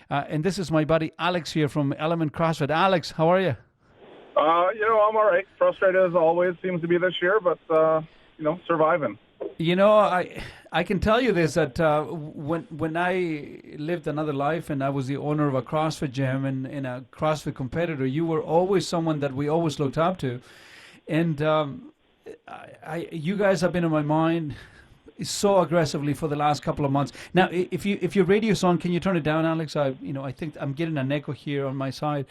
And this is my buddy Alex here from Element CrossFit. Alex, how are you? I'm all right. Frustrated as always seems to be this year, but surviving. I can tell you this that when I lived another life and I was the owner of a CrossFit gym and a CrossFit competitor, you were always someone that we always looked up to, and you guys have been in my mind so aggressively for the last couple of months. Now, if your radio's on, can you turn it down, Alex? I think I'm getting an echo here on my side.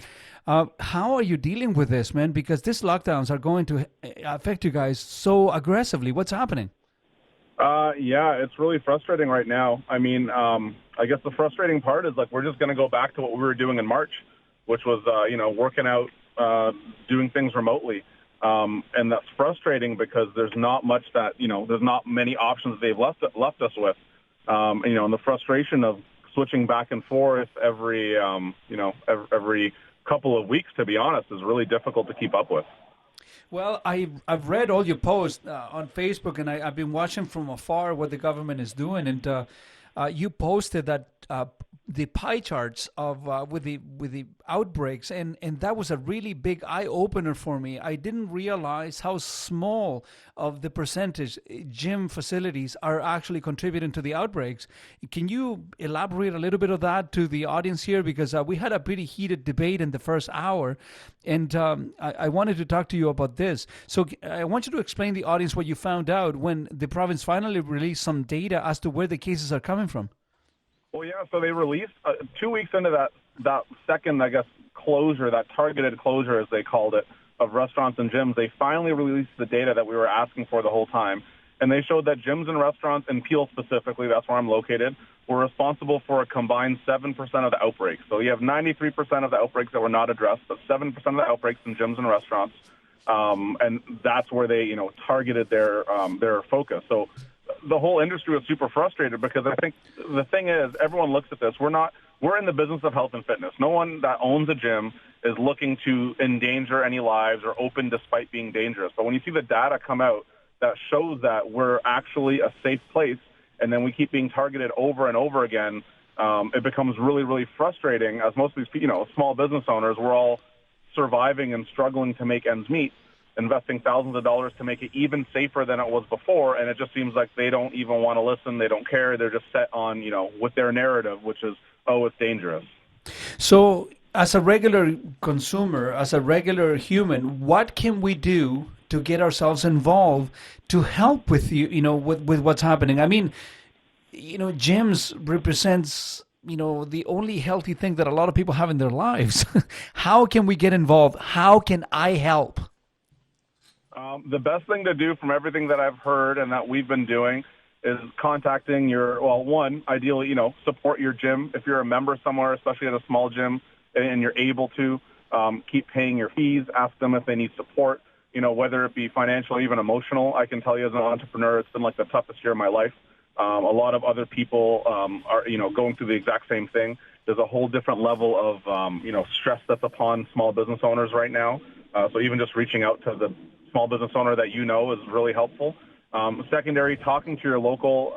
How are you dealing with this, man? Because these lockdowns are going to affect you guys so aggressively. What's happening? Yeah, it's really frustrating right now. I mean, I guess the frustrating part is like we're just going to go back to what we were doing in March, which was working out, doing things remotely. And that's frustrating because there's not much there's not many options they've left us with. And the frustration of switching back and forth every couple of weeks, to be honest, is really difficult to keep up with. Well, I've read all your posts on Facebook, and I've been watching from afar what the government is doing. And you posted that the pie charts of with the outbreaks, and that was a really big eye opener for me. I didn't realize how small of the percentage gym facilities are actually contributing to the outbreaks. Can you elaborate a little bit of that to the audience here? Because we had a pretty heated debate in the first hour, and I wanted to talk to you about this. So I want you to explain to the audience what you found out when the province finally released some data as to where the cases are coming from. Well, yeah, so they released 2 weeks into that second, I guess, closure, that targeted closure, as they called it, of restaurants and gyms. They finally released the data that we were asking for the whole time. And they showed that gyms and restaurants, in Peel specifically, that's where I'm located, were responsible for a combined 7% of the outbreaks. So you have 93% of the outbreaks that were not addressed, but 7% of the outbreaks in gyms and restaurants. And that's where they, targeted their focus. So the whole industry was super frustrated because I think the thing is, everyone looks at this. We're in the business of health and fitness. No one that owns a gym is looking to endanger any lives or open despite being dangerous. But when you see the data come out that shows that we're actually a safe place, and then we keep being targeted over and over again, it becomes really, really frustrating. As most of these, small business owners, we're all surviving and struggling to make ends meet, investing thousands of dollars to make it even safer than it was before, and it just seems like they don't even want to listen. They don't care. They're just set on, with their narrative, which is, oh, it's dangerous. So as a regular consumer, as a regular human, what can we do to get ourselves involved to help with with what's happening? I mean, gyms represents the only healthy thing that a lot of people have in their lives. How can we get involved? How can I help? The best thing to do from everything that I've heard and that we've been doing is contacting ideally, support your gym. If you're a member somewhere, especially at a small gym, and you're able to, keep paying your fees, ask them if they need support, whether it be financial, even emotional. I can tell you as an entrepreneur, it's been like the toughest year of my life. A lot of other people are, going through the exact same thing. There's a whole different level of, stress that's upon small business owners right now. So even just reaching out to the small business owner that is really helpful. Secondary, talking to your local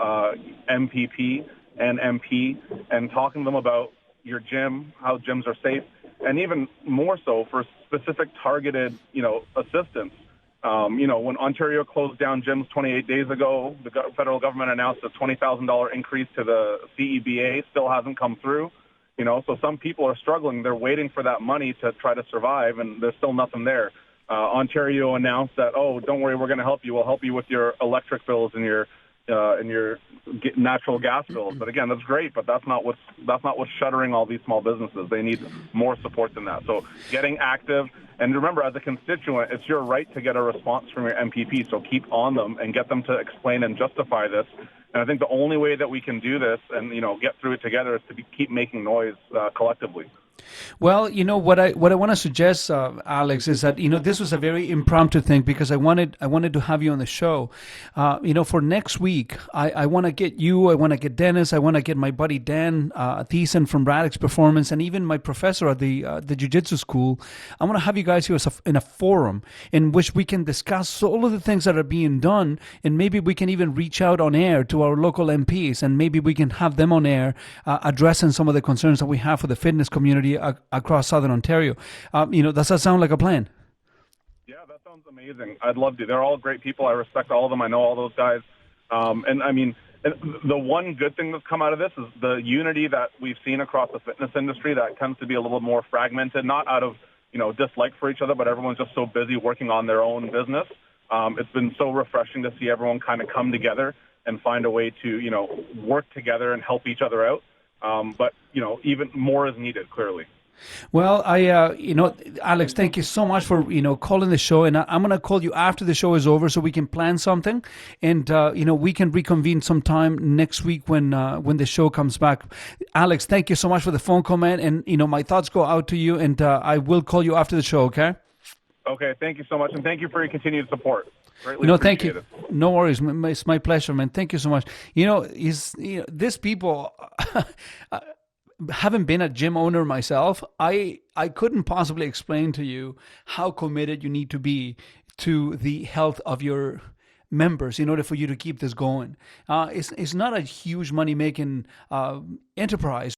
MPP and MP and talking to them about your gym, how gyms are safe, and even more so for specific targeted, assistance. When Ontario closed down gyms 28 days ago, the federal government announced a $20,000 increase to the CEBA. Still hasn't come through. So some people are struggling. They're waiting for that money to try to survive, and there's still nothing there. Ontario announced that, oh, don't worry, we're going to help you. We'll help you with your electric bills and your natural gas bills. But again, that's great, but that's not what's shuttering all these small businesses. They need more support than that. So getting active, and remember, as a constituent, it's your right to get a response from your MPP. So keep on them and get them to explain and justify this. And I think the only way that we can do this and get through it together is to keep making noise collectively. Well, what I want to suggest, Alex, is that this was a very impromptu thing because I wanted to have you on the show. For next week, I want to get you, I want to get Dennis, I want to get my buddy Dan Thiessen from Radix Performance, and even my professor at the Jiu-Jitsu school. I want to have you guys here in a forum in which we can discuss all of the things that are being done, and maybe we can even reach out on air to our local MPs, and maybe we can have them on air addressing some of the concerns that we have for the fitness community across Southern Ontario. Does that sound like a plan? Yeah, that sounds amazing. I'd love to. They're all great people. I respect all of them. I know all those guys. And I mean, the one good thing that's come out of this is the unity that we've seen across the fitness industry that tends to be a little more fragmented, not out of, dislike for each other, but everyone's just so busy working on their own business. It's been so refreshing to see everyone kind of come together and find a way to, work together and help each other out. But, even more is needed, clearly. Well, Alex, thank you so much for calling the show, and I'm gonna call you after the show is over so we can plan something, and we can reconvene sometime next week when the show comes back. Alex, thank you so much for the phone call, man, and my thoughts go out to you, and I will call you after the show. Okay. Okay. Thank you so much, and thank you for your continued support. Greatly Thank appreciate you. it. No worries. It's my pleasure, man. Thank you so much. These people. Having been a gym owner myself, I couldn't possibly explain to you how committed you need to be to the health of your members in order for you to keep this going. It's not a huge money making enterprise.